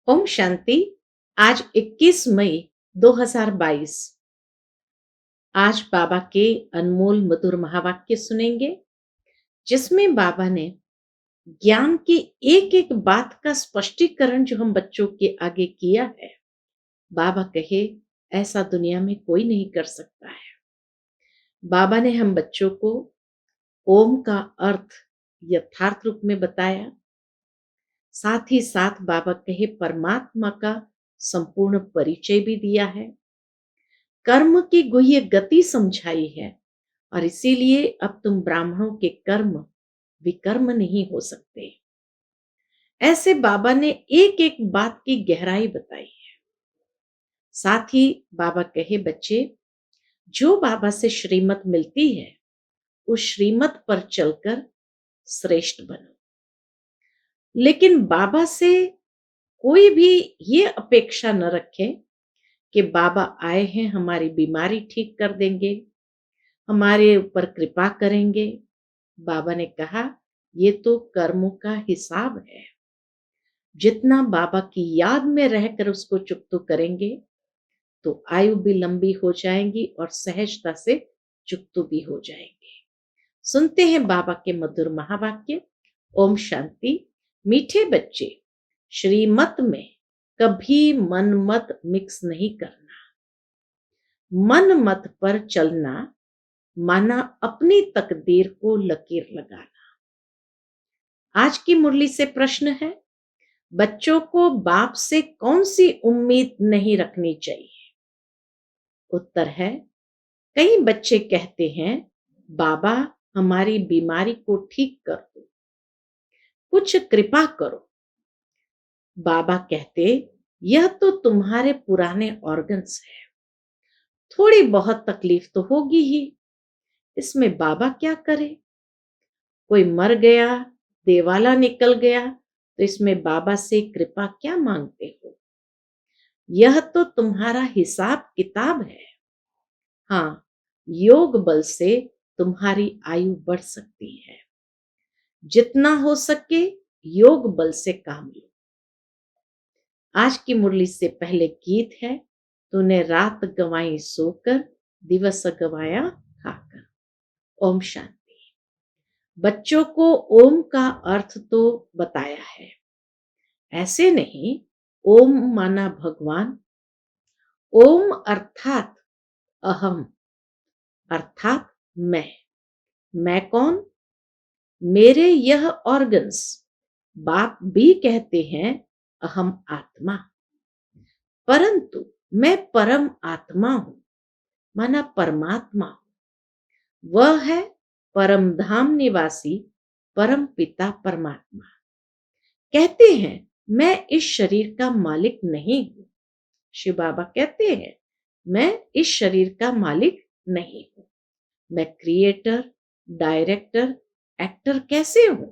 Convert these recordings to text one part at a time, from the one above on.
ओम शांति। आज 21 मई 2022। आज बाबा के अनमोल मधुर महावाक्य सुनेंगे, जिसमें बाबा ने ज्ञान की एक एक बात का स्पष्टीकरण जो हम बच्चों के आगे किया है। बाबा कहे ऐसा दुनिया में कोई नहीं कर सकता है। बाबा ने हम बच्चों को ओम का अर्थ यथार्थ रूप में बताया। साथ ही साथ बाबा कहे परमात्मा का संपूर्ण परिचय भी दिया है, कर्म की गुह्य गति समझाई है, और इसीलिए अब तुम ब्राह्मणों के कर्म विकर्म नहीं हो सकते। ऐसे बाबा ने एक एक बात की गहराई बताई है। साथ ही बाबा कहे बच्चे, जो बाबा से श्रीमत मिलती है उस श्रीमत पर चलकर श्रेष्ठ बनो। लेकिन बाबा से कोई भी ये अपेक्षा न रखे कि बाबा आए हैं हमारी बीमारी ठीक कर देंगे, हमारे ऊपर कृपा करेंगे। बाबा ने कहा ये तो कर्मों का हिसाब है। जितना बाबा की याद में रहकर उसको चुकतो करेंगे तो आयु भी लंबी हो जाएंगी और सहजता से चुकतो भी हो जाएंगे। सुनते हैं बाबा के मधुर महावाक्य। ओम शांति। मीठे बच्चे, श्रीमत में कभी मन मत मिक्स नहीं करना। मन मत पर चलना माना अपनी तकदीर को लकीर लगाना। आज की मुरली से प्रश्न है, बच्चों को बाप से कौन सी उम्मीद नहीं रखनी चाहिए? उत्तर है, कई बच्चे कहते हैं बाबा हमारी बीमारी को ठीक कर दो, कुछ कृपा करो। बाबा कहते यह तो तुम्हारे पुराने ऑर्गन्स है, थोड़ी बहुत तकलीफ तो होगी ही, इसमें बाबा क्या करे? कोई मर गया, देवाला निकल गया, तो इसमें बाबा से कृपा क्या मांगते हो? यह तो तुम्हारा हिसाब किताब है। हाँ, योग बल से तुम्हारी आयु बढ़ सकती है। जितना हो सके योग बल से काम लो। आज की मुरली से पहले गीत है, तूने रात गंवाई सोकर, दिवस गंवाया खाकर। ओम शांति। बच्चों को ओम का अर्थ तो बताया है, ऐसे नहीं ओम माना भगवान। ओम अर्थात अहम, अर्थात मैं कौन? मेरे यह ऑर्गन्स। बाप भी कहते हैं अहम आत्मा, परंतु मैं परम आत्मा हूं, माना परमात्मा हूं। वह है परम धाम निवासी परम पिता परमात्मा। कहते हैं मैं इस शरीर का मालिक नहीं हूं। शिव बाबा कहते हैं मैं इस शरीर का मालिक नहीं हूं। मैं क्रिएटर, डायरेक्टर, एक्टर कैसे हूं?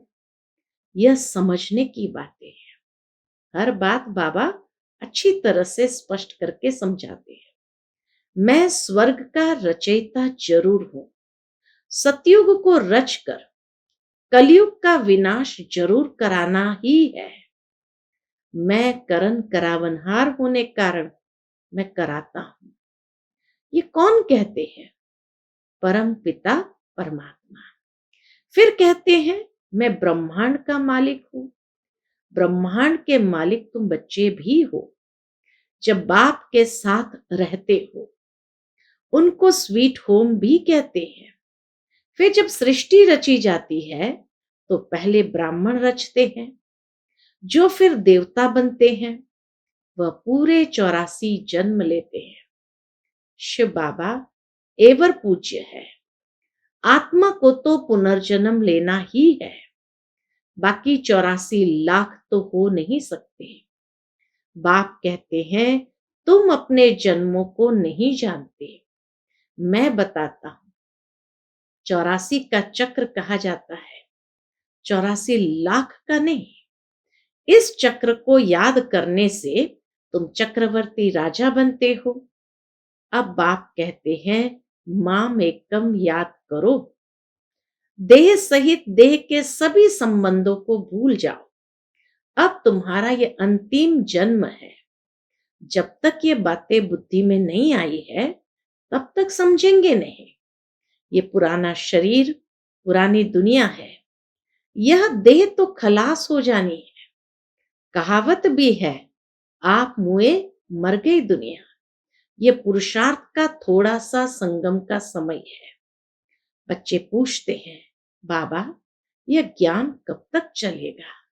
यह समझने की बातें हैं। हर बात बाबा अच्छी तरह से स्पष्ट करके समझाते हैं। मैं स्वर्ग का रचयिता जरूर हूं, सतयुग को रचकर कलयुग का विनाश जरूर कराना ही है। मैं करण करावनहार होने कारण मैं कराता हूं। ये कौन कहते हैं? परम पिता परमात्मा। फिर कहते हैं मैं ब्रह्मांड का मालिक हूं। ब्रह्मांड के मालिक तुम बच्चे भी हो, जब बाप के साथ रहते हो। उनको स्वीट होम भी कहते हैं। फिर जब सृष्टि रची जाती है तो पहले ब्राह्मण रचते हैं, जो फिर देवता बनते हैं। वह पूरे 84 जन्म लेते हैं। शिव बाबा एवर पूज्य है। आत्मा को तो पुनर्जन्म लेना ही है, बाकी 84 लाख तो हो नहीं सकते। बाप कहते हैं तुम अपने जन्मों को नहीं जानते, मैं बताता हूं। 84 का चक्र कहा जाता है, 84 लाख का नहीं। इस चक्र को याद करने से तुम चक्रवर्ती राजा बनते हो। अब बाप कहते हैं माम एकम याद करो। देह सहित देह के सभी संबंधों को भूल जाओ, अब तुम्हारा ये अंतिम जन्म है। जब तक ये बातें बुद्धि में नहीं आई है, तब तक समझेंगे नहीं। ये पुराना शरीर, पुरानी दुनिया है। यह देह तो खलास हो जानी है। कहावत भी है, आप मुए मर गई दुनिया। ये पुरुषार्थ का थोड़ा सा संगम का समय है। बच्चे पूछते हैं, बाबा यह ज्ञान कब तक चलेगा?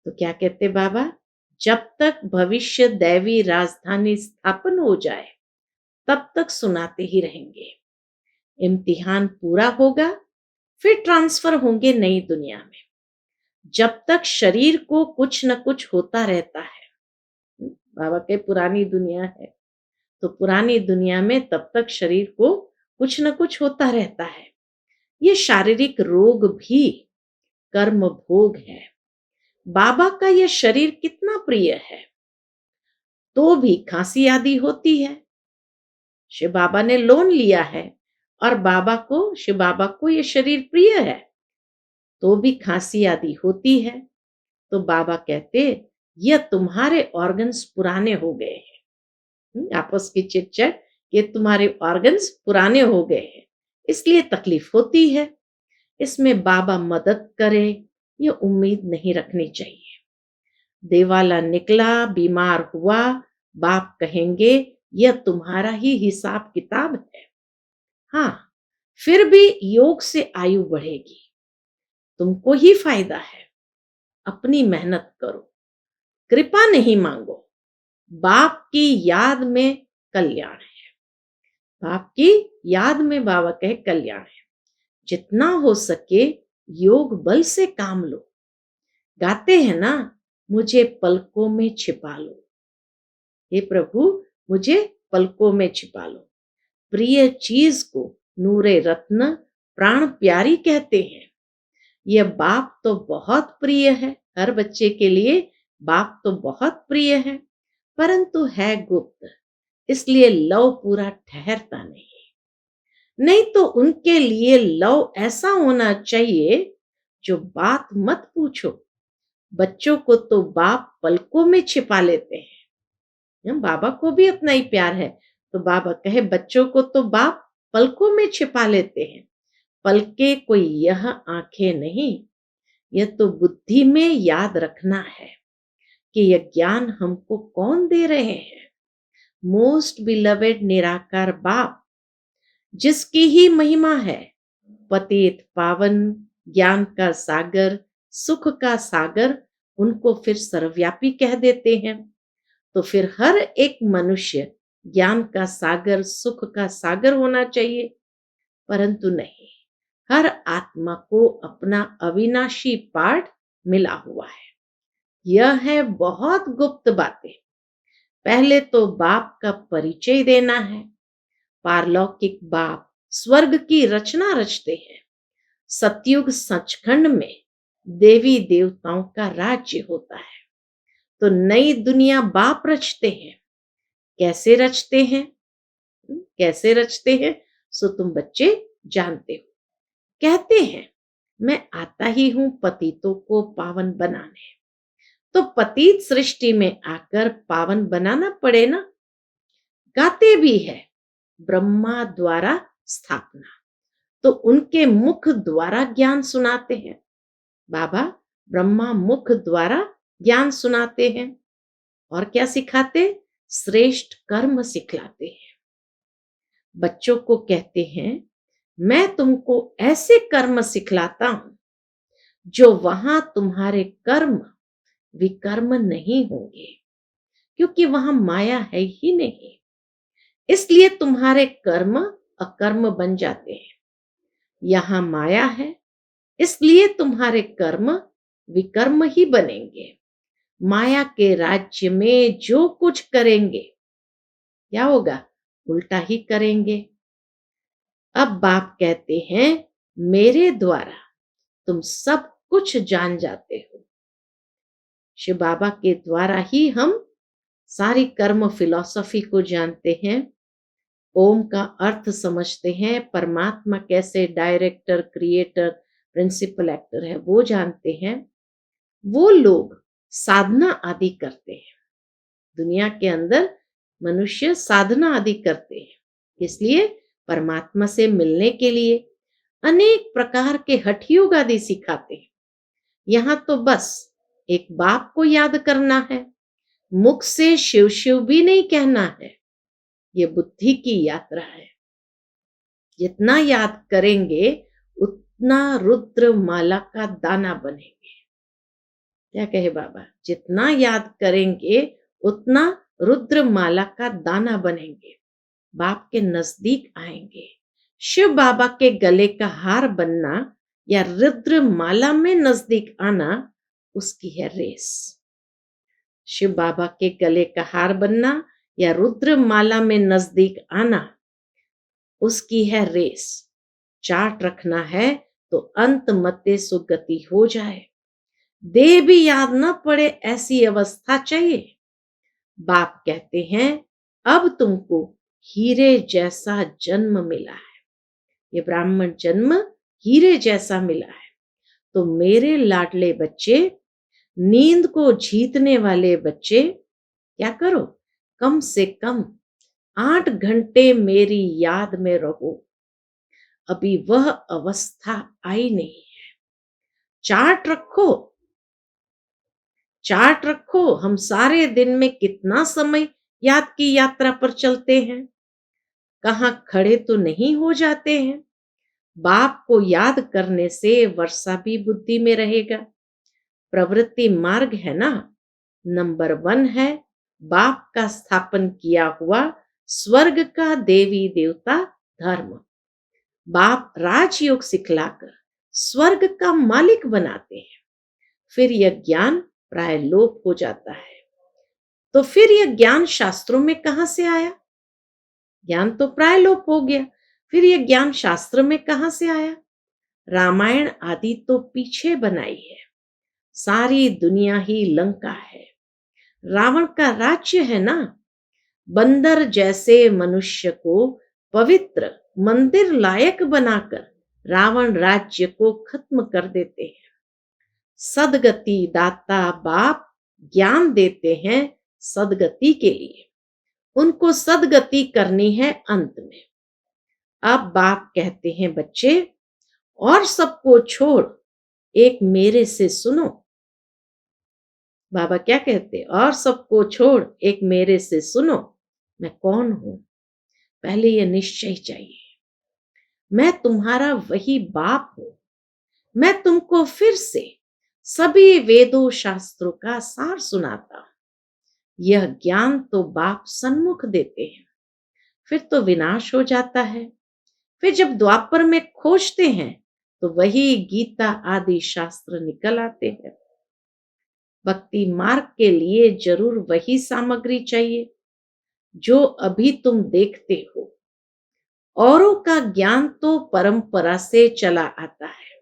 तो क्या कहते बाबा, जब तक भविष्य दैवी राजधानी स्थापन हो जाए तब तक सुनाते ही रहेंगे। इम्तिहान पूरा होगा, फिर ट्रांसफर होंगे नई दुनिया में। जब तक शरीर को कुछ न कुछ होता रहता है, बाबा के पुरानी दुनिया है, तो पुरानी दुनिया में तब तक शरीर को कुछ न कुछ होता रहता है। ये शारीरिक रोग भी कर्म भोग है। बाबा का यह शरीर कितना प्रिय है, तो भी खांसी आदि होती है। शिव बाबा ने लोन लिया है और शिव बाबा को यह शरीर प्रिय है, तो भी खांसी आदि होती है। तो बाबा कहते, यह तुम्हारे ऑर्गन्स पुराने हो गए हैं। आपस की चिट-चैट, ये तुम्हारे ऑर्गन्स पुराने हो गए हैं, इसलिए तकलीफ होती है। इसमें बाबा मदद करे, ये उम्मीद नहीं रखनी चाहिए। देवाला निकला, बीमार हुआ, बाप कहेंगे यह तुम्हारा ही हिसाब किताब है। हाँ, फिर भी योग से आयु बढ़ेगी, तुमको ही फायदा है। अपनी मेहनत करो, कृपा नहीं मांगो। बाप की याद में कल्याण है। बाप की याद में बाबा कहे कल्याण है। जितना हो सके योग बल से काम लो। गाते हैं ना, मुझे पलकों में छिपा लो। हे प्रभु, मुझे पलकों में छिपा लो। प्रिय चीज को नूरे रत्न प्राण प्यारी कहते हैं। यह बाप तो बहुत प्रिय है, हर बच्चे के लिए बाप तो बहुत प्रिय है, परंतु है गुप्त, इसलिए लव पूरा ठहरता नहीं। नहीं तो उनके लिए लव ऐसा होना चाहिए जो बात मत पूछो। बच्चों को तो बाप पलकों में छिपा लेते हैं। बाबा को भी अपना ही प्यार है, तो बाबा कहे बच्चों को तो बाप पलकों में छिपा लेते हैं। पलके कोई यह आंखें नहीं, यह तो बुद्धि में याद रखना है कि यह ज्ञान हमको कौन दे रहे हैं। मोस्ट बिलवेड निराकार बाप, जिसकी ही महिमा है। पतित पावन, ज्ञान का सागर, सुख का सागर, उनको फिर सर्वव्यापी कह देते हैं। तो फिर हर एक मनुष्य ज्ञान का सागर, सुख का सागर होना चाहिए, परंतु नहीं। हर आत्मा को अपना अविनाशी पार्ट मिला हुआ है। यह है बहुत गुप्त बातें। पहले तो बाप का परिचय देना है। पारलौकिक बाप स्वर्ग की रचना रचते हैं। सतयुग सचखंड में देवी देवताओं का राज्य होता है। तो नई दुनिया बाप रचते हैं। कैसे रचते हैं? कैसे रचते हैं? सो तुम बच्चे जानते हो। कहते हैं, मैं आता ही हूं पतितों को पावन बनाने। तो पतित सृष्टि में आकर पावन बनाना पड़े ना। गाते भी है, ब्रह्मा द्वारा स्थापना, तो उनके मुख द्वारा ज्ञान सुनाते हैं। बाबा ब्रह्मा मुख द्वारा ज्ञान सुनाते हैं। और क्या सिखाते? श्रेष्ठ कर्म सिखलाते हैं। बच्चों को कहते हैं, मैं तुमको ऐसे कर्म सिखलाता हूं जो वहां तुम्हारे कर्म विकर्म नहीं होंगे, क्योंकि वहां माया है ही नहीं। इसलिए तुम्हारे कर्म अकर्म बन जाते हैं। यहां माया है, इसलिए तुम्हारे कर्म विकर्म ही बनेंगे। माया के राज्य में जो कुछ करेंगे, क्या होगा? उल्टा ही करेंगे। अब बाप कहते हैं, मेरे द्वारा तुम सब कुछ जान जाते हो। शिव बाबा के द्वारा ही हम सारी कर्म फिलॉसफी को जानते हैं। ओम का अर्थ समझते हैं। परमात्मा कैसे डायरेक्टर, क्रिएटर, प्रिंसिपल एक्टर है वो जानते हैं। वो लोग साधना आदि करते हैं। दुनिया के अंदर मनुष्य साधना आदि करते हैं, इसलिए परमात्मा से मिलने के लिए अनेक प्रकार के हठ योग आदि सिखाते हैं। यहाँ तो बस एक बाप को याद करना है, मुख से शिव शिव भी नहीं कहना है। ये बुद्धि की यात्रा है। जितना याद करेंगे उतना रुद्र माला का दाना बनेंगे। क्या कहे बाबा, जितना याद करेंगे उतना रुद्र माला का दाना बनेंगे, बाप के नजदीक आएंगे। शिव बाबा के गले का हार बनना या रुद्र माला में नजदीक आना, उसकी है रेस। शिव बाबा के गले का हार बनना या रुद्र माला में नजदीक आना, उसकी है रेस। चार्ट रखना है तो अंत मते सुगति हो जाए, देह भी याद न पड़े ऐसी अवस्था चाहिए। बाप कहते हैं अब तुमको हीरे जैसा जन्म मिला है, ये ब्राह्मण जन्म हीरे जैसा मिला है। तो मेरे लाडले बच्चे, नींद को जीतने वाले बच्चे, क्या करो, कम से कम 8 घंटे मेरी याद में रहो। अभी वह अवस्था आई नहीं है। चार्ट रखो, चार्ट रखो, हम सारे दिन में कितना समय याद की यात्रा पर चलते हैं, कहां खड़े तो नहीं हो जाते हैं। बाप को याद करने से वर्षा भी बुद्धि में रहेगा। प्रवृत्ति मार्ग है ना, नंबर 1 है बाप का स्थापन किया हुआ स्वर्ग का देवी देवता धर्म। बाप राजयोग सिखलाकर स्वर्ग का मालिक बनाते हैं, फिर यह ज्ञान प्राय लोप हो जाता है। तो फिर यह ज्ञान शास्त्रों में कहां से आया? ज्ञान तो प्राय लोप हो गया, फिर यह ज्ञान शास्त्र में कहां से आया? रामायण आदि तो पीछे बनाई है, सारी दुनिया ही लंका है, रावण का राज्य है ना। बंदर जैसे मनुष्य को पवित्र मंदिर लायक बनाकर रावण राज्य को खत्म कर देते हैं। सदगति दाता बाप ज्ञान देते हैं सदगति के लिए, उनको सदगति करनी है अंत में। अब बाप कहते हैं बच्चे, और सबको छोड़ एक मेरे से सुनो। बाबा क्या कहते, और सबको छोड़ एक मेरे से सुनो। मैं कौन हूं, पहले यह निश्चय चाहिए। मैं तुम्हारा वही बाप हूं। मैं तुमको फिर से सभी वेदों शास्त्रों का सार सुनाता हूं। यह ज्ञान तो बाप सन्मुख देते हैं, फिर तो विनाश हो जाता है। फिर जब द्वापर में खोजते हैं तो वही गीता आदि शास्त्र निकल आते हैं। भक्ति मार्ग के लिए जरूर वही सामग्री चाहिए जो अभी तुम देखते हो। औरों का ज्ञान तो परंपरा से चला आता है,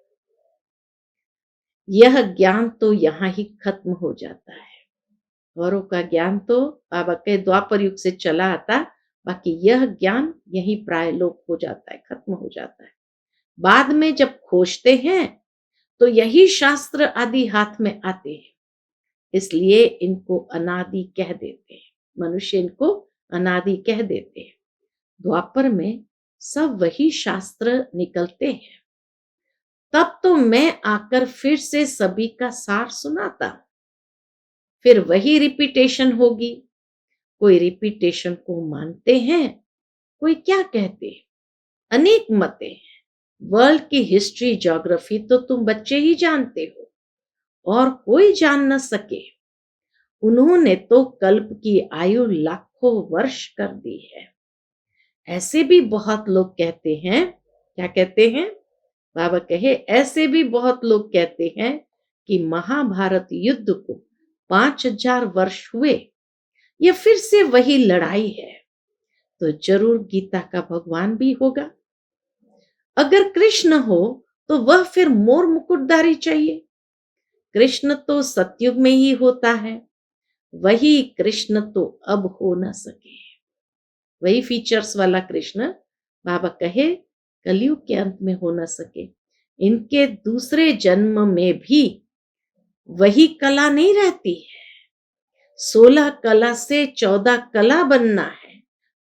यह ज्ञान तो यहां ही खत्म हो जाता है। औरों का ज्ञान तो बाबा के द्वापर युग से चला आता, बाकी यह ज्ञान यही प्राय लोप हो जाता है, खत्म हो जाता है। बाद में जब खोजते हैं तो यही शास्त्र आदि हाथ में आते हैं, इसलिए इनको अनादि कह देते हैं। मनुष्य इनको अनादि कह देते हैं। द्वापर में सब वही शास्त्र निकलते हैं, तब तो मैं आकर फिर से सभी का सार सुनाता, फिर वही रिपीटेशन होगी। कोई रिपीटेशन को मानते हैं, कोई क्या कहते हैं, अनेक मतें हैं। वर्ल्ड की हिस्ट्री ज्योग्राफी तो तुम बच्चे ही जानते हो और कोई जान न सके। उन्होंने तो कल्प की आयु लाखों वर्ष कर दी है। ऐसे भी बहुत लोग कहते हैं, क्या कहते हैं बाबा कहे, ऐसे भी बहुत लोग कहते हैं कि महाभारत युद्ध को 5000 वर्ष हुए, यह फिर से वही लड़ाई है। तो जरूर गीता का भगवान भी होगा। अगर कृष्ण हो तो वह फिर मोर मुकुटधारी चाहिए। कृष्ण तो सतयुग में ही होता है, वही कृष्ण तो अब हो न सके। वही फीचर्स वाला कृष्ण बाबा कहे कलयुग के अंत में हो न सके। इनके दूसरे जन्म में भी वही कला नहीं रहती है। 16 कला से 14 कला बनना है,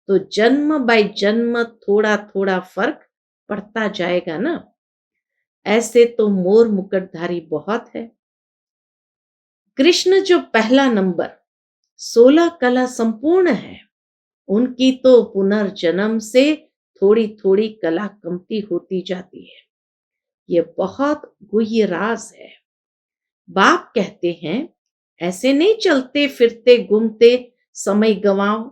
तो जन्म बाय जन्म थोड़ा थोड़ा फर्क पड़ता जाएगा ना। ऐसे तो मोर मुकुटधारी बहुत है। कृष्ण जो पहला नंबर 16 कला संपूर्ण है, उनकी तो पुनर्जन्म से थोड़ी थोड़ी कला कमती होती जाती है। ये बहुत गुह्य राज है। बाप कहते हैं, ऐसे नहीं चलते फिरते घूमते समय गंवाओ।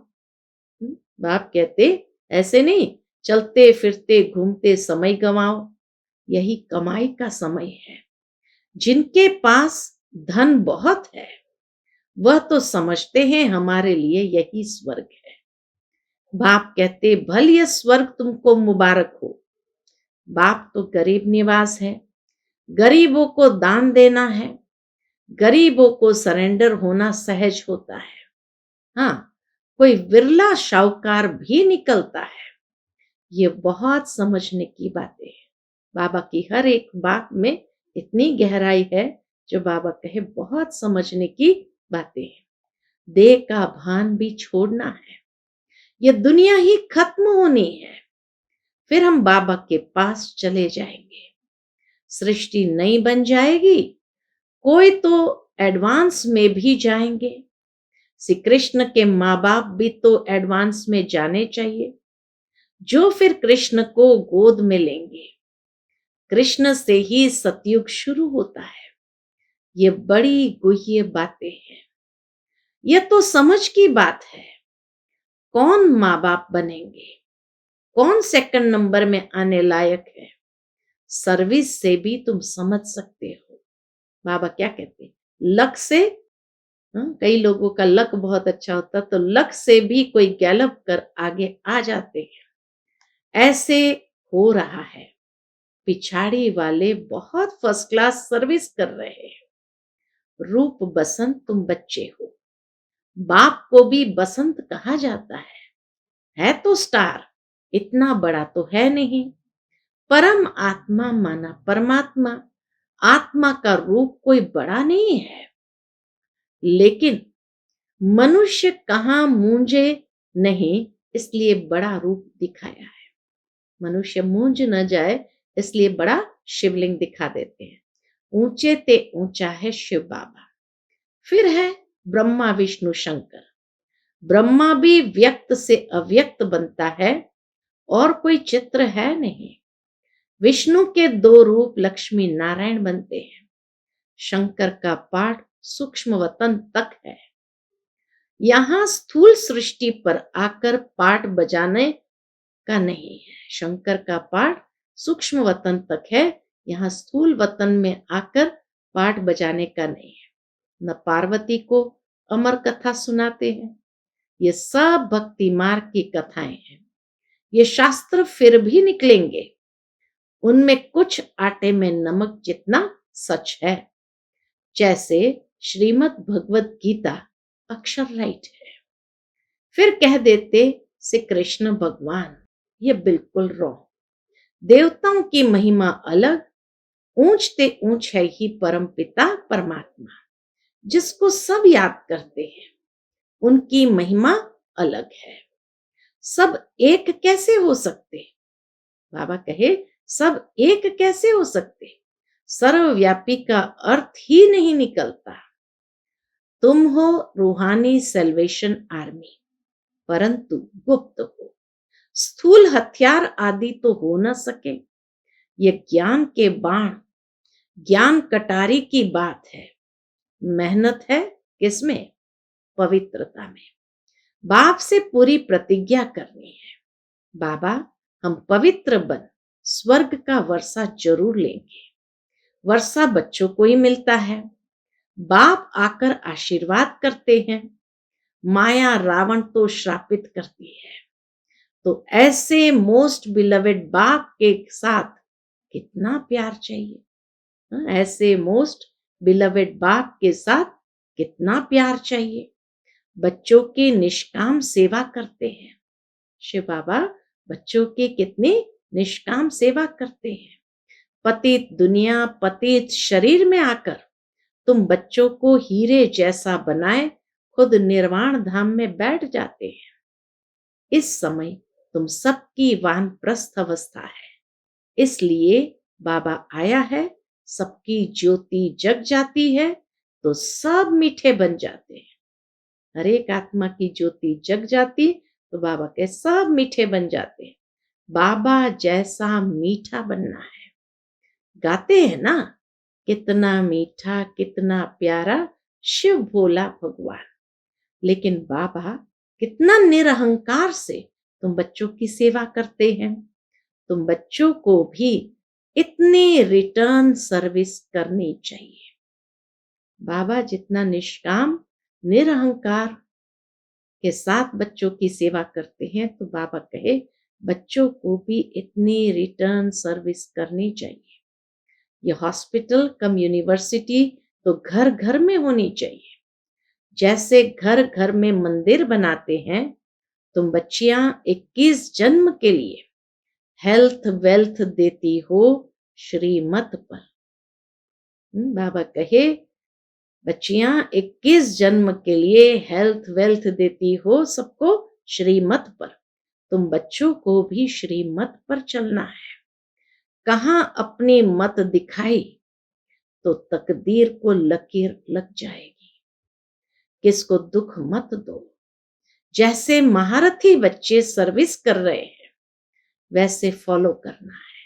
बाप कहते, ऐसे नहीं चलते फिरते घूमते समय गंवाओ, यही कमाई का समय है। जिनके पास धन बहुत है, वह तो समझते हैं हमारे लिए यही स्वर्ग है। बाप कहते, भल यह स्वर्ग तुमको मुबारक हो। बाप तो गरीब निवास है, गरीबों को दान देना है, गरीबों को सरेंडर होना सहज होता है। हाँ, कोई विरला शाहूकार भी निकलता है। ये बहुत समझने की बातें हैं। बाबा की हर एक बात में इतनी गहराई है, जो बाबा कहे बहुत समझने की बातें हैं। देह का भान भी छोड़ना है। ये दुनिया ही खत्म होनी है, फिर हम बाबा के पास चले जाएंगे। सृष्टि नई बन जाएगी, कोई तो एडवांस में भी जाएंगे। श्री कृष्ण के माँ बाप भी तो एडवांस में जाने चाहिए, जो फिर कृष्ण को गोद में लेंगे। कृष्ण से ही सतयुग शुरू होता है। ये बड़ी गुह्य बातें हैं। ये तो समझ की बात है। कौन माँ बाप बनेंगे, कौन सेकंड नंबर में आने लायक है, सर्विस से भी तुम समझ सकते हो। बाबा क्या कहते हैं, लक से, कई लोगों का लक बहुत अच्छा होता, तो लक से भी कोई गैलप कर आगे आ जाते हैं। ऐसे हो रहा है। पिछाड़ी वाले बहुत फर्स्ट क्लास सर्विस कर रहे हैं। रूप बसंत तुम बच्चे हो। बाप को भी बसंत कहा जाता है तो स्टार, इतना बड़ा तो है नहीं। परम आत्मा माना परमात्मा, आत्मा का रूप कोई बड़ा नहीं है। लेकिन मनुष्य कहाँ मूंझे नहीं, इसलिए बड़ा रूप दिखाया है। मनुष्य मूंझ न जाए, इसलिए बड़ा शिवलिंग दिखा देते हैं। ऊंचे ते ऊंचा है शिव बाबा। फिर है ब्रह्मा विष्णु शंकर। ब्रह्मा भी व्यक्त से अव्यक्त बनता है, और कोई चित्र है नहीं। विष्णु के 2 रूप लक्ष्मी नारायण बनते हैं। शंकर का पाठ सूक्ष्म वतन तक है। यहां स्थूल सृष्टि पर आकर पाठ बजाने का नहीं है। शंकर का पाठ सूक्ष्म वतन तक है, यहाँ स्थूल वतन में आकर पाठ बजाने का नहीं है। न पार्वती को अमर कथा सुनाते हैं। ये सब भक्ति मार्ग की कथाएं हैं। ये शास्त्र फिर भी निकलेंगे, उनमें कुछ आटे में नमक जितना सच है। जैसे श्रीमद् भगवत गीता अक्षर राइट है, फिर कह देते श्री कृष्ण भगवान, ये बिल्कुल रॉन्ग। देवताओं की महिमा अलग, ऊंचते ऊंच है ही परम पिता परमात्मा, जिसको सब याद करते हैं, उनकी महिमा अलग है। सब एक कैसे हो सकते? बाबा कहे, सब एक कैसे हो सकते? सर्वव्यापी का अर्थ ही नहीं निकलता। तुम हो रूहानी सेल्वेशन आर्मी, परंतु गुप्त हो। स्थूल हथियार आदि तो हो न सके। ये ज्ञान के बाण, ज्ञान कटारी की बात है। मेहनत है किसमें? पवित्रता में। बाप से पूरी प्रतिज्ञा करनी है, बाबा हम पवित्र बन स्वर्ग का वर्षा जरूर लेंगे। वर्षा बच्चों को ही मिलता है। बाप आकर आशीर्वाद करते हैं, माया रावण तो श्रापित करती है। तो ऐसे मोस्ट बिलवेड बाप के साथ कितना प्यार चाहिए। ऐसे मोस्ट बिलवेड बाप के साथ कितना प्यार चाहिए। बच्चों की निष्काम सेवा करते हैं। शिव बाबा बच्चों की कितनी निष्काम सेवा करते हैं। पतित दुनिया, पतित शरीर में आकर तुम बच्चों को हीरे जैसा बनाए खुद निर्वाण धाम में बैठ जाते हैं। इस समय तुम सबकी वानप्रस्थ अवस्था है, इसलिए बाबा आया है, सबकी ज्योति जग जाती है तो सब मीठे बन जाते हैं। हर एक आत्मा की ज्योति जग जाती तो बाबा के सब मीठे बन जाते हैं। बाबा जैसा मीठा बनना है। गाते हैं ना, कितना मीठा कितना प्यारा शिव भोला भगवान। लेकिन बाबा कितना निरहंकार से तुम बच्चों की सेवा करते हैं। तुम बच्चों को भी इतनी रिटर्न सर्विस करनी चाहिए। बाबा जितना निष्काम निरहंकार के साथ बच्चों की सेवा करते हैं, तो बाबा कहे बच्चों को भी इतनी रिटर्न सर्विस करनी चाहिए। ये हॉस्पिटल कम यूनिवर्सिटी तो घर घर में होनी चाहिए। जैसे घर घर में मंदिर बनाते हैं, तुम बच्चियां 21 जन्म के लिए हेल्थ वेल्थ देती हो श्रीमत पर। बाबा कहे बच्चियां 21 जन्म के लिए हेल्थ वेल्थ देती हो सबको श्रीमत पर। तुम बच्चों को भी श्रीमत पर चलना है। कहां अपनी मत दिखाई तो तकदीर को लकीर लग जाएगी। किसको दुख मत दो। जैसे महारथी बच्चे सर्विस कर रहे हैं, वैसे फॉलो करना है।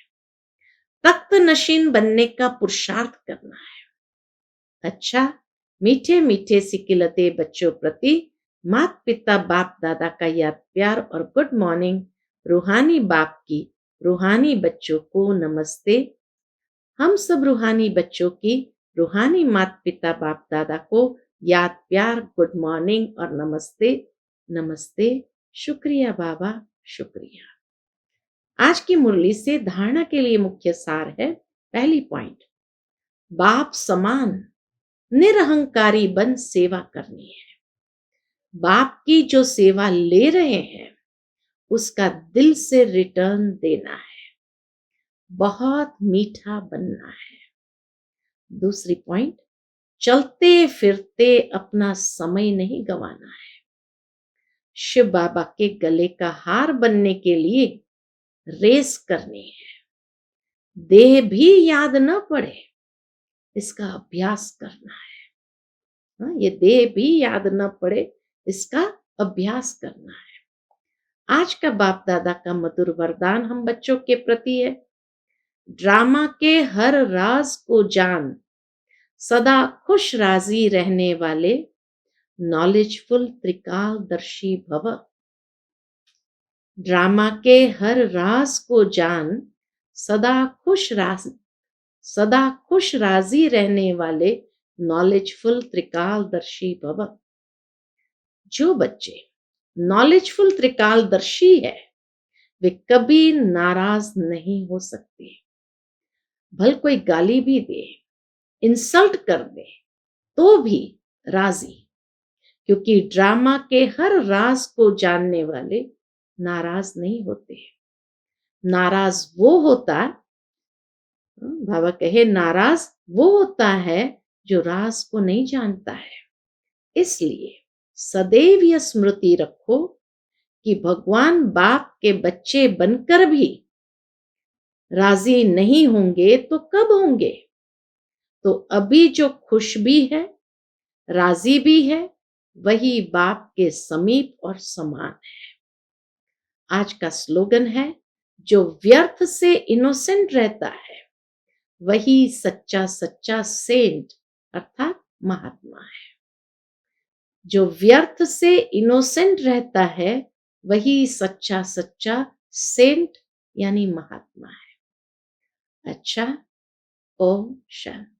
तख्त नशीन बनने का पुरुषार्थ करना है। अच्छा, मीठे मीठे सिकिलते बच्चों प्रति माता पिता बाप दादा का याद प्यार और गुड मॉर्निंग। रूहानी बाप की रूहानी बच्चों को नमस्ते। हम सब रूहानी बच्चों की रूहानी माता पिता बाप दादा को याद प्यार गुड मॉर्निंग और नमस्ते। नमस्ते। शुक्रिया बाबा, शुक्रिया। आज की मुरली से धारणा के लिए मुख्य सार है। पहली पॉइंट, बाप समान निरहंकारी बन सेवा करनी है। बाप की जो सेवा ले रहे हैं उसका दिल से रिटर्न देना है। बहुत मीठा बनना है। दूसरी पॉइंट, चलते फिरते अपना समय नहीं गंवाना है। शिव बाबा के गले का हार बनने के लिए रेस करनी है। देह भी याद न पड़े, इसका अभ्यास करना है। ये देह भी याद न पड़े, इसका अभ्यास करना है। आज का बाप दादा का मधुर वरदान हम बच्चों के प्रति है। ड्रामा के हर राज को जान, सदा खुश राजी रहने वाले नॉलेजफुल त्रिकालदर्शी भव। ड्रामा के हर राज को जान, सदा खुश राजी रहने वाले नॉलेजफुल त्रिकालदर्शी भव। जो बच्चे नॉलेजफुल त्रिकालदर्शी है, वे कभी नाराज नहीं हो सकते। भल कोई गाली भी दे, इंसल्ट कर दे, तो भी राजी, क्योंकि ड्रामा के हर राज को जानने वाले नाराज नहीं होते। नाराज वो होता, बाबा कहे नाराज वो होता है जो राज को नहीं जानता है। इसलिए सदैव यह स्मृति रखो कि भगवान बाप के बच्चे बनकर भी राजी नहीं होंगे तो कब होंगे। तो अभी जो खुश भी है, राजी भी है, वही बाप के समीप और समान है। आज का स्लोगन है, जो व्यर्थ से इनोसेंट रहता है वही सच्चा सच्चा सेंट अर्थात महात्मा है। जो व्यर्थ से इनोसेंट रहता है वही सच्चा सच्चा सेंट यानी महात्मा है। अच्छा, ओम शांति।